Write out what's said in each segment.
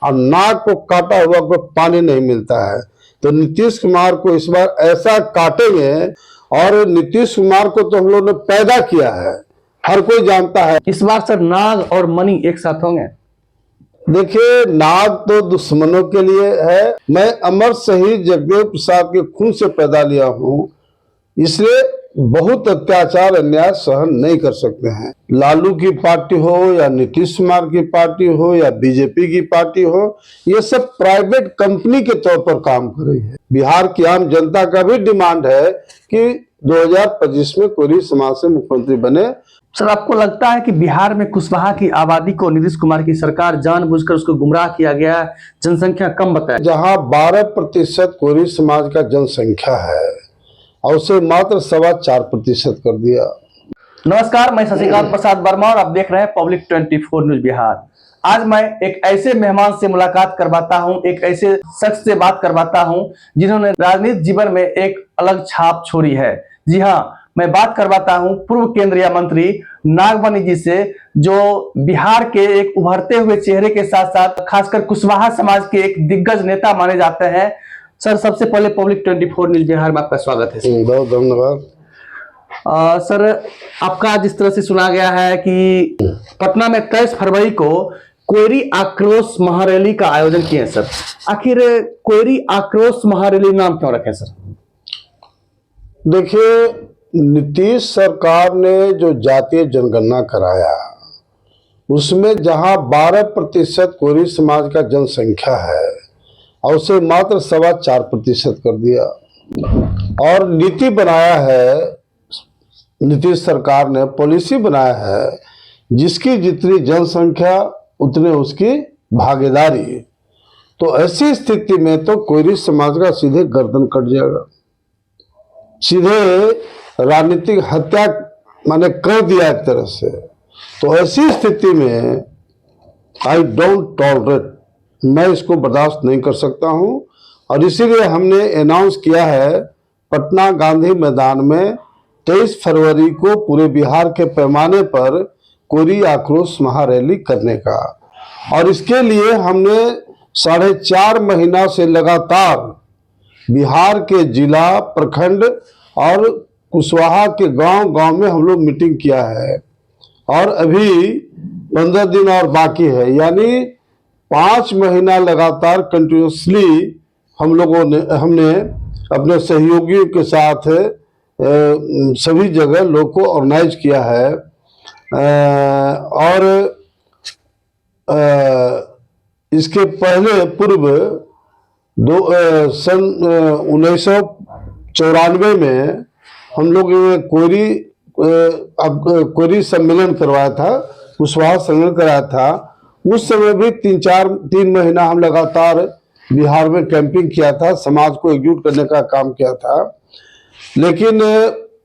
और नाक को काटा हुआ कोई पानी नहीं मिलता है। तो नीतीश कुमार को इस बार ऐसा काटेंगे, और नीतीश कुमार को तो हम लोग ने पैदा किया है, हर कोई जानता है। इस बार सर नाग और मणि एक साथ होंगे? देखिए, नाग तो दुश्मनों के लिए है। मैं अमर शहीद जगदेव प्रसाद के खून से पैदा लिया हूँ, इसलिए बहुत अत्याचार अन्याय सहन नहीं कर सकते हैं। लालू की पार्टी हो या नीतीश कुमार की पार्टी हो या बीजेपी की पार्टी हो, ये सब प्राइवेट कंपनी के तौर पर काम कर रही है। बिहार की आम जनता का भी डिमांड है कि 2025 में कोरी समाज से मुख्यमंत्री बने। सर, आपको लगता है कि बिहार में कुशवाहा की आबादी को नीतीश कुमार की सरकार जानबूझकर उसको गुमराह किया गया, जनसंख्या कम बताया? जहां 12% कोरी समाज का जनसंख्या है और उसे मात्र 4.25% कर दिया। नमस्कार, मैं शशिकांत प्रसाद वर्मा और आप देख रहे हैं पब्लिक 24 न्यूज बिहार। आज मैं एक ऐसे मेहमान से मुलाकात करवाता हूं, एक ऐसे शख्स से बात करवाता हूं जिन्होंने राजनीतिक जीवन में एक अलग छाप छोड़ी है। जी हां, मैं बात करवाता हूं पूर्व केंद्रीय मंत्री नागमणि जी से, जो बिहार के एक उभरते हुए चेहरे के साथ साथ खासकर कुशवाहा समाज के एक दिग्गज नेता माने जाते हैं। सर, सबसे पहले पब्लिक 24 न्यूज बिहार में आपका स्वागत है। बहुत धन्यवाद। सर, आपका जिस तरह से सुना गया है कि पटना में 23 फरवरी को कोयरी आक्रोश महारैली का आयोजन किए सर, आखिर कोयरी आक्रोश महारैली नाम क्यों रखे सर? देखिए, नीतीश सरकार ने जो जातीय जनगणना कराया, उसमें जहां 12% कोरी समाज का जनसंख्या है और उसे मात्र 4.25% कर दिया, और नीति बनाया है नीतीश सरकार ने, पॉलिसी बनाया है जिसकी जितनी जनसंख्या उतने उसकी भागीदारी। तो ऐसी स्थिति में तो कोयरी समाज का सीधे गर्दन कट जाएगा, सीधे राजनीतिक हत्या माने कर दिया एक तरह से। तो ऐसी स्थिति में आई डोंट टॉलरेट, मैं इसको बर्दाश्त नहीं कर सकता हूं, और इसीलिए हमने अनाउंस किया है पटना गांधी मैदान में 23 फरवरी को पूरे बिहार के पैमाने पर कोयरी आक्रोश महारैली करने का। और इसके लिए हमने 4.5 महीना से लगातार बिहार के जिला, प्रखंड और कुशवाहा के गांव-गांव में हम लोग मीटिंग किया है, और अभी 15 दिन और बाकी है, यानी 5 महीना लगातार कंटिन्यूसली हमने अपने सहयोगियों के साथ सभी जगह लोग को ऑर्गेनाइज किया है। और इसके पहले पूर्व सन 1994 में हम लोग कोयरी सम्मेलन करवाया था, कुशवाहा सम्मेलन कराया था। उस समय भी 3 महीना हम लगातार बिहार में कैंपिंग किया था, समाज को एकजुट करने का काम किया था। लेकिन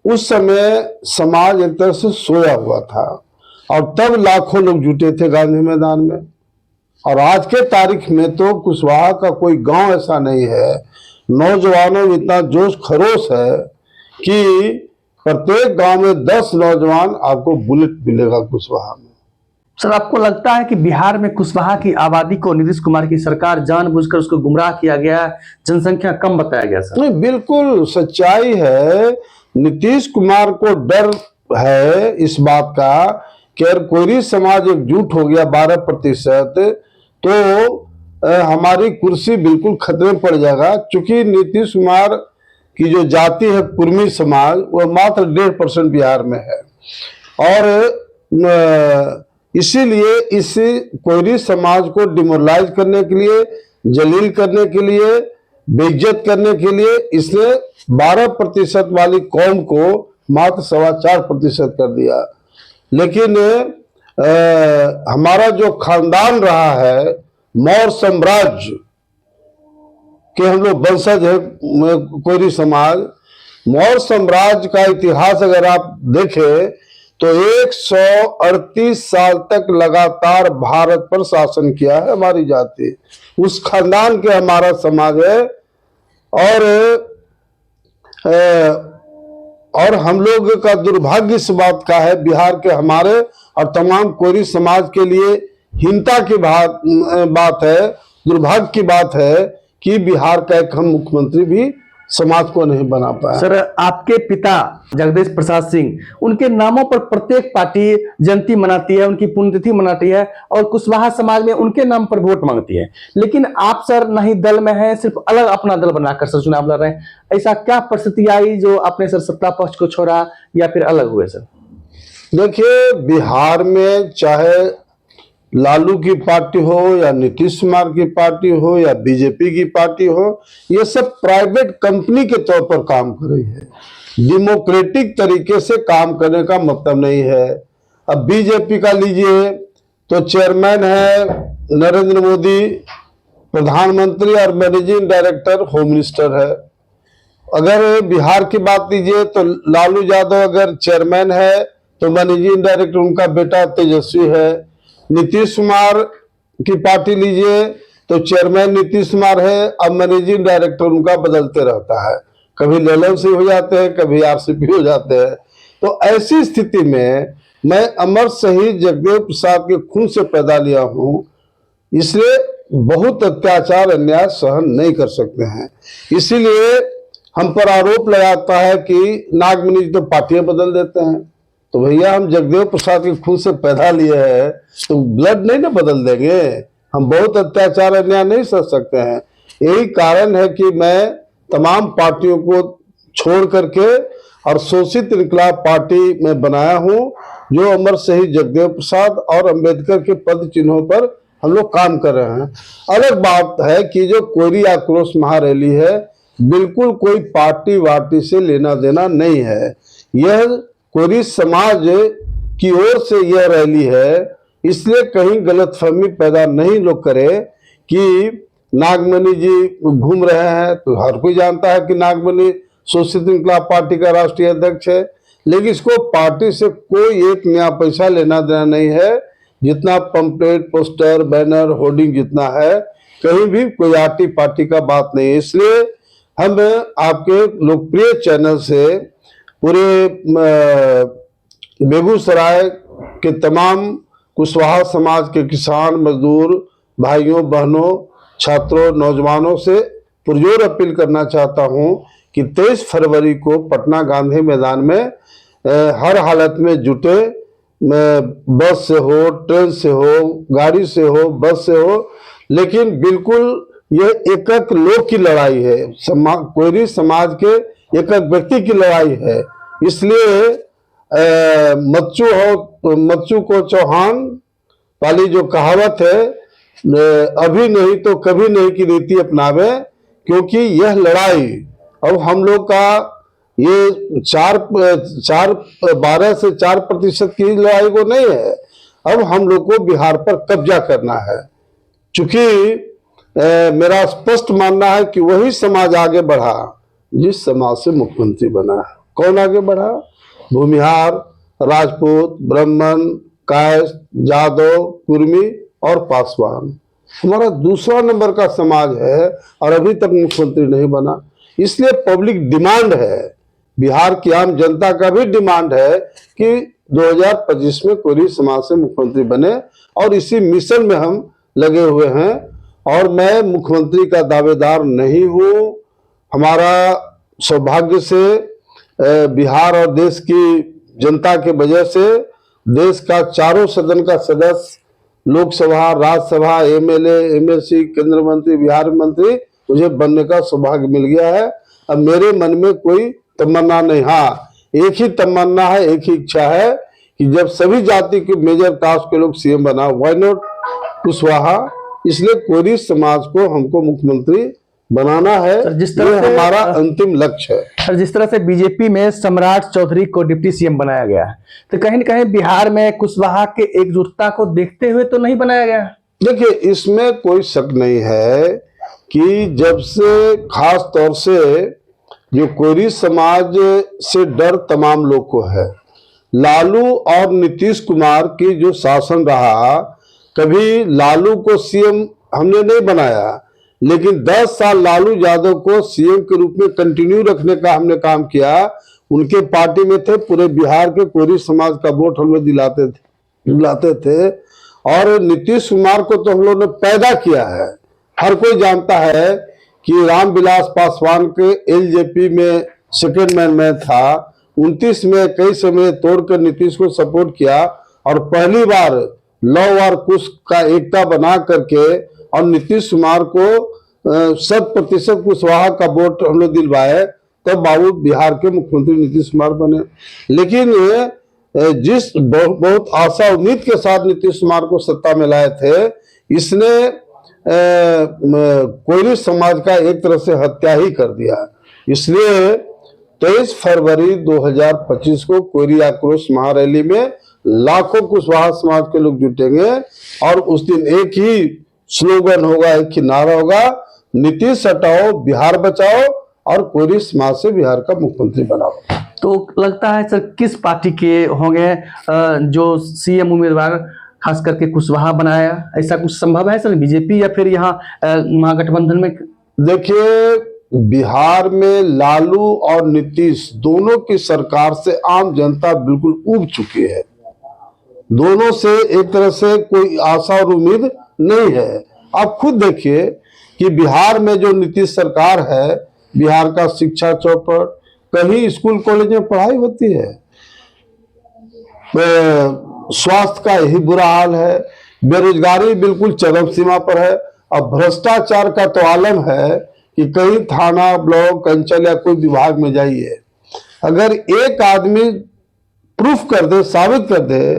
उस समय समाज एक तरह से सोया हुआ था, और तब लाखों लोग जुटे थे गांधी मैदान में। और आज के तारीख में तो कुशवाहा का कोई गांव ऐसा नहीं है, नौजवानों में इतना जोश खरोश है कि प्रत्येक गांव में 10 नौजवान आपको बुलेट मिलेगा कुशवाहा में। सर, आपको लगता है कि बिहार में कुशवाहा की आबादी को नीतीश कुमार की सरकार जानबूझकर उसको गुमराह किया गया, जनसंख्या कम बताया गया सर? नहीं, बिल्कुल सच्चाई है। नीतीश कुमार को डर है इस बात का कि अगर कोयरी समाज एकजुट हो गया 12%, तो हमारी कुर्सी बिल्कुल खतरे में पड़ जाएगा। क्योंकि नीतीश कुमार की जो जाति है कुर्मी समाज, वो मात्र 1.5% बिहार में है, और इसीलिए इस कोयरी समाज को डिमोरलाइज करने के लिए, जलील करने के लिए, बेइज्जत करने के लिए इसने 12% वाली कौम को मात्र 4.25% कर दिया। लेकिन हमारा जो खानदान रहा है, मौर्य साम्राज्य के हम लोग वंशज है कोयरी समाज, मौर्य साम्राज्य का इतिहास अगर आप देखें तो 138 साल तक लगातार भारत पर शासन किया है हमारी जाति, उस खानदान के हमारा समाज है। और हम लोग का दुर्भाग्य इस बात का है, बिहार के हमारे और तमाम कोयरी समाज के लिए हीनता की बात है, दुर्भाग्य की बात है कि बिहार का एक हम मुख्यमंत्री भी समाज को नहीं बना पाया। सर, आपके पिता जगदीश प्रसाद सिंह, उनके नामों पर प्रत्येक पार्टी जयंती मनाती है, उनकी पुण्यतिथि मनाती है और कुशवाहा समाज में उनके नाम पर वोट मांगती है। लेकिन आप सर नहीं दल में हैं, सिर्फ अलग अपना दल बनाकर सर चुनाव लड़ रहे हैं। ऐसा क्या परिस्थिति आई जो आपने सर सत्ता पक्ष को छोड़ा या फिर अलग हुए सर? देखिए, बिहार में चाहे लालू की पार्टी हो या नीतीश कुमार की पार्टी हो या बीजेपी की पार्टी हो, ये सब प्राइवेट कंपनी के तौर पर काम कर रही है। डेमोक्रेटिक तरीके से काम करने का मतलब नहीं है। अब बीजेपी का लीजिए तो चेयरमैन है नरेंद्र मोदी, प्रधानमंत्री और मैनेजिंग डायरेक्टर होम मिनिस्टर है। अगर बिहार की बात लीजिए तो लालू यादव अगर चेयरमैन है तो मैनेजिंग डायरेक्टर उनका बेटा तेजस्वी है। नीतीश कुमार की पार्टी लीजिए तो चेयरमैन नीतीश कुमार है, अब मैनेजिंग डायरेक्टर उनका बदलते रहता है, कभी ललन सिंह हो जाते हैं, कभी आरसीपी हो जाते हैं। तो ऐसी स्थिति में मैं अमर शहीद जगदेव प्रसाद के खून से पैदा लिया हूं, इसलिए बहुत अत्याचार अन्याय सहन नहीं कर सकते हैं। इसीलिए हम पर आरोप लगाता है कि नागमणि तो पार्टियां बदल देते हैं। तो भैया, हम जगदेव प्रसाद के खून से पैदा लिए हैं तो ब्लड नहीं ना बदल देंगे। हम बहुत अत्याचार अन्याय नहीं सह सकते हैं। यही कारण है कि मैं तमाम पार्टियों को छोड़ करके और शोषित इनकलाब पार्टी में बनाया हूं, जो अमर शहीद जगदेव प्रसाद और अंबेडकर के पद चिन्हों पर हम लोग काम कर रहे हैं। अलग बात है कि जो कोयरी आक्रोश महारैली है, बिल्कुल कोई पार्टी वार्टी से लेना देना नहीं है। यह कोयरी समाज की ओर से यह रैली है, इसलिए कहीं गलतफहमी पैदा नहीं लोग करें कि नागमणि जी घूम रहे हैं। तो हर कोई जानता है कि नागमणि शोषित इनकलाब पार्टी का राष्ट्रीय अध्यक्ष है, लेकिन इसको पार्टी से कोई एक नया पैसा लेना देना नहीं है। जितना पंपलेट, पोस्टर, बैनर, होर्डिंग जितना है, कहीं भी कोई आर्टी पार्टी का बात नहीं है। इसलिए हम आपके लोकप्रिय चैनल से पूरे बेगूसराय के तमाम कुशवाहा समाज के किसान, मजदूर भाइयों, बहनों, छात्रों, नौजवानों से पुरजोर अपील करना चाहता हूं कि 23 फरवरी को पटना गांधी मैदान में हर हालत में जुटे। बस से हो, ट्रेन से हो, गाड़ी से हो, बस से हो, लेकिन बिल्कुल यह एक लोग की लड़ाई है, कोयरी समाज के एक व्यक्ति की लड़ाई है। इसलिए मच्चू को चौहान वाली जो कहावत है, अभी नहीं तो कभी नहीं की रीति अपनावे, क्योंकि यह लड़ाई अब हम लोग का ये 12 से 4% की लड़ाई को नहीं है। अब हम लोग को बिहार पर कब्जा करना है। चूंकि मेरा स्पष्ट मानना है कि वही समाज आगे बढ़ा जिस समाज से मुख्यमंत्री बना है। कौन आगे बढ़ा? भूमिहार, राजपूत, ब्राह्मण, कायस्थ, जादव, कुर्मी और पासवान हमारा दूसरा नंबर का समाज है और अभी तक मुख्यमंत्री नहीं बना। इसलिए पब्लिक डिमांड है, बिहार की आम जनता का भी डिमांड है कि 2025 में कोयरी समाज से मुख्यमंत्री बने, और इसी मिशन में हम लगे हुए हैं। और मैं मुख्यमंत्री का दावेदार नहीं हूं। हमारा सौभाग्य से बिहार और देश की जनता के वजह से देश का चारों सदन का सदस्य, लोकसभा, राज्यसभा, एमएलए, एमएलसी, केंद्र मंत्री, बिहार मंत्री मुझे बनने का सौभाग्य मिल गया है। अब मेरे मन में कोई तमन्ना नहीं, हाँ एक ही तमन्ना है, एक ही इच्छा है कि जब सभी जाति के मेजर कास्ट के लोग सीएम बना, व्हाई नॉट कुशवाहा। इसलिए कोयरी समाज को हमको मुख्यमंत्री बनाना है, जिस तरह ये हमारा अंतिम लक्ष्य है। सर, जिस तरह से बीजेपी में सम्राट चौधरी को डिप्टी सीएम बनाया गया है, तो कहीं न कहीं बिहार में कुशवाहा के एकजुटता को देखते हुए तो नहीं बनाया गया? देखिए, इसमें कोई शक नहीं है कि जब से खास तौर से जो कोयरी समाज से डर तमाम लोग को है, लालू और नीतीश कुमार की जो शासन रहा, कभी लालू को सीएम हमने नहीं बनाया, लेकिन 10 साल लालू यादव को सीएम के रूप में कंटिन्यू रखने का हमने काम किया। उनके पार्टी में थे, पूरे बिहार के कोयरी समाज का वोट हमें दिलाते थे। और नीतीश कुमार को तो हम लोग ने पैदा किया है। हर कोई जानता है कि रामविलास पासवान के एलजेपी में सेकेंड मैन में था, 29 में कई समय तोड़कर नीतीश को सपोर्ट किया और पहली बार लव और कुश का एकता बना करके और नीतीश कुमार को 100% कुशवाहा का वोट हम लोग दिलवाए, तब बाबू बिहार के मुख्यमंत्री नीतीश कुमार बने। लेकिन जिस बहुत आशा उम्मीद के साथ नीतीश कुमार को सत्ता में लाए थे, इसने कोयरी समाज का एक तरह से हत्या ही कर दिया। इसलिए 23 फरवरी 2025 को कोयरी आक्रोश महारैली में लाखों कुशवाहा समाज के लोग जुटेंगे और उस दिन एक ही स्लोगन होगा, एक ही नारा होगा, नीतीश हटाओ बिहार बचाओ और कोयरी समाज से बिहार का मुख्यमंत्री बनाओ। तो लगता है सर किस पार्टी के होंगे जो सीएम उम्मीदवार खास करके कुशवाहा बनाया, ऐसा कुछ संभव है सर? बीजेपी या फिर यहाँ महागठबंधन में? देखिए, बिहार में लालू और नीतीश दोनों की सरकार से आम जनता बिल्कुल ऊब चुकी है। दोनों से एक तरह से कोई आशा और उम्मीद नहीं है। आप खुद देखिए कि बिहार में जो नीतीश सरकार है, बिहार का शिक्षा चौपट, कहीं स्कूल कॉलेज में पढ़ाई होती है, स्वास्थ्य का यही बुरा हाल है, बेरोजगारी बिल्कुल चरम सीमा पर है और भ्रष्टाचार का तो आलम है कि कहीं थाना, ब्लॉक, अंचल या कोई विभाग में जाइए, अगर एक आदमी प्रूफ कर दे, साबित कर दे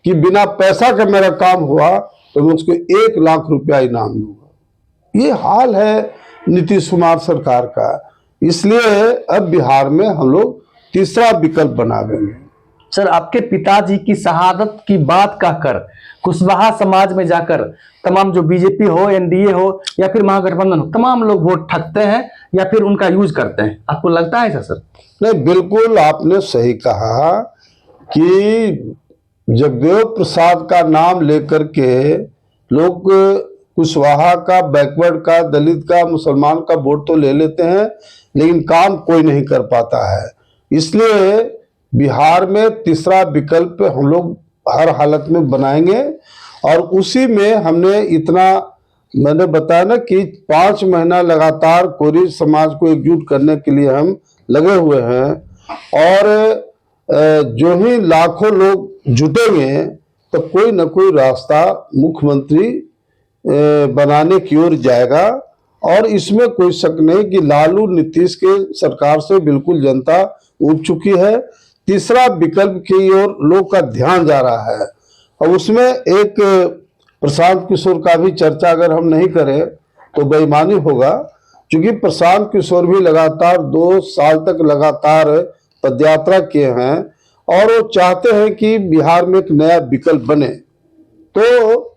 कि बिना पैसा का मेरा काम हुआ, तो मैं उसको 1 लाख रुपया इनाम दूंगा। ये हाल है नीतीश कुमार सरकार का। इसलिए अब बिहार में हम लोग तीसरा विकल्प बनाएंगे। सर, आपके पिताजी की शहादत की बात कहकर कुशवाहा समाज में जाकर तमाम जो बीजेपी हो, एनडीए हो या फिर महागठबंधन हो, तमाम लोग वोट ठगते हैं या फिर उनका यूज करते हैं। आपको लगता है ऐसा सर? नहीं, बिल्कुल आपने सही कहा कि जगदेव प्रसाद का नाम लेकर के लोग कुशवाहा का, बैकवर्ड का, दलित का, मुसलमान का वोट तो ले लेते हैं, लेकिन काम कोई नहीं कर पाता है। इसलिए बिहार में तीसरा विकल्प हम लोग हर हालत में बनाएंगे और उसी में हमने इतना, मैंने बताया ना कि 5 महीना लगातार कोयरी समाज को एकजुट करने के लिए हम लगे हुए हैं और जो ही लाखों लोग जुटेंगे तो कोई न कोई रास्ता मुख्यमंत्री बनाने की ओर जाएगा। और इसमें कोई शक नहीं कि लालू नीतीश के सरकार से बिल्कुल जनता उब चुकी है। तीसरा विकल्प की ओर लोग का ध्यान जा रहा है और उसमें एक प्रशांत किशोर का भी चर्चा अगर हम नहीं करें तो बेईमानी होगा, क्योंकि प्रशांत किशोर भी लगातार 2 साल तक लगातार पदयात्रा किए हैं और वो चाहते हैं कि बिहार में एक नया विकल्प बने। तो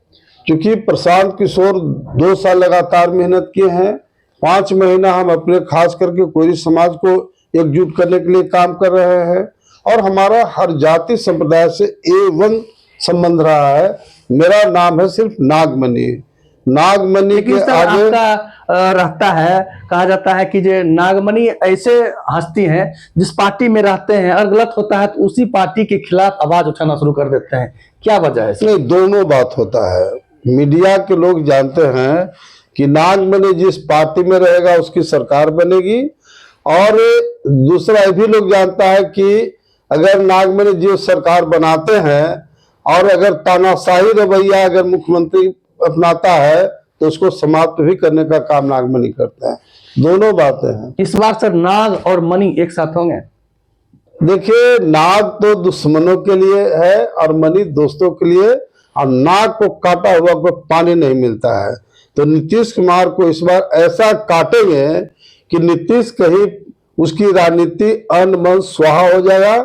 क्योंकि प्रशांत किशोर 2 साल लगातार मेहनत किए हैं, 5 महीना हम अपने खास करके कोयरी समाज को एकजुट करने के लिए काम कर रहे हैं और हमारा हर जाति संप्रदाय से A1 संबंध रहा है। मेरा नाम है सिर्फ नागमणि। नागमणि के आगे रहता है, कहा जाता है कि जो नागमणि ऐसे हस्ती हैं जिस पार्टी में रहते हैं और गलत होता है तो उसी पार्टी के खिलाफ आवाज उठाना शुरू कर देते हैं। क्या वजह है? नहीं, दोनों बात होता है। मीडिया के लोग जानते हैं कि नागमणि जिस पार्टी में रहेगा उसकी सरकार बनेगी और दूसरा ये भी लोग जानता है कि अगर नागमणि जी सरकार बनाते हैं और अगर तानाशाही रवैया अगर मुख्यमंत्री अपनाता है तो उसको समाप्त भी करने का काम नागमणि करते हैं। दोनों बातें हैं। इस बार सर नाग और मणि एक साथ होंगे? देखिए, नाग तो दुश्मनों के लिए है और मणि दोस्तों के लिए, और नाग को काटा हुआ कोई पानी नहीं मिलता है। तो नीतीश कुमार को इस बार ऐसा काटेंगे कि नीतीश कहीं उसकी राजनीति अन्न मन स्वाहा हो जाएगा,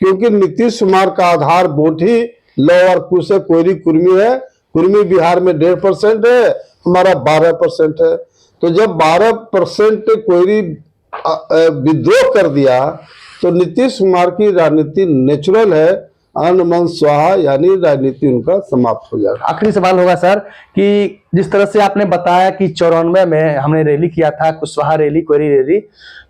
क्योंकि नीतीश कुमार का आधार वोट ही लौ और कुश है, कोयरी कुर्मी है। कुर्मी बिहार में 1.5% है, हमारा 12% है। तो जब 12% कोयरी विद्रोह कर दिया तो नीतीश कुमार की राजनीति नेचुरल है, अन्न मन स्वाहा, यानी राजनीति उनका समाप्त हो जाएगा। आखिरी सवाल होगा सर कि जिस तरह से आपने बताया कि 94 में हमने रैली किया था, कुशवाहा रैली, कोयरी रैली,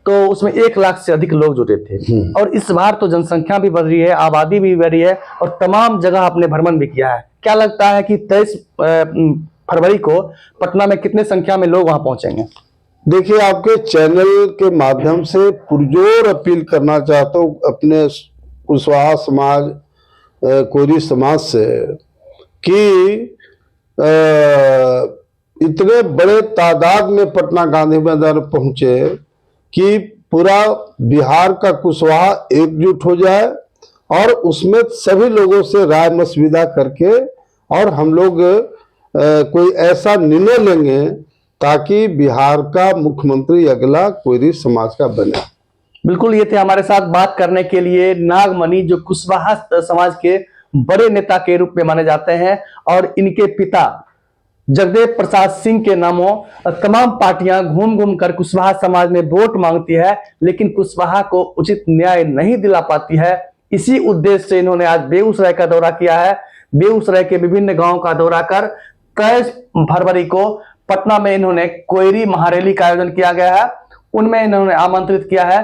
तो उसमें 1 लाख से अधिक लोग जुटे थे और इस बार तो जनसंख्या भी बढ़ रही है, आबादी भी बढ़ रही है और तमाम जगह आपने भ्रमण भी किया है। क्या लगता है कि 23 फरवरी को पटना में कितने संख्या में लोग वहां पहुंचेंगे? देखिए, आपके चैनल के माध्यम से पुरजोर अपील करना चाहता हूँ अपने कुशवाहा समाज, कोरी समाज से कि इतने बड़े तादाद में पटना गांधी मैदान पहुंचे कि पूरा बिहार का कुशवाहा एकजुट हो जाए और उसमें सभी लोगों से राय मशविरा करके और हम लोग कोई ऐसा निर्णय लेंगे ताकि बिहार का मुख्यमंत्री अगला कोयरी समाज का बने। बिल्कुल, ये थे हमारे साथ बात करने के लिए नागमणि, जो कुशवाहा समाज के बड़े नेता के रूप में माने जाते हैं, और इनके पिता जगदेव प्रसाद सिंह के नामों तमाम पार्टियां घूम घूम कर कुशवाहा समाज में वोट मांगती है, लेकिन कुशवाहा को उचित न्याय नहीं दिला पाती है। इसी उद्देश्य से इन्होंने आज बेगूसराय का दौरा किया है। बेगूसराय के विभिन्न गांवों का दौरा कर 23 फरवरी को पटना में इन्होंने कोयरी महारैली का आयोजन किया गया है, उनमें इन्होंने आमंत्रित किया है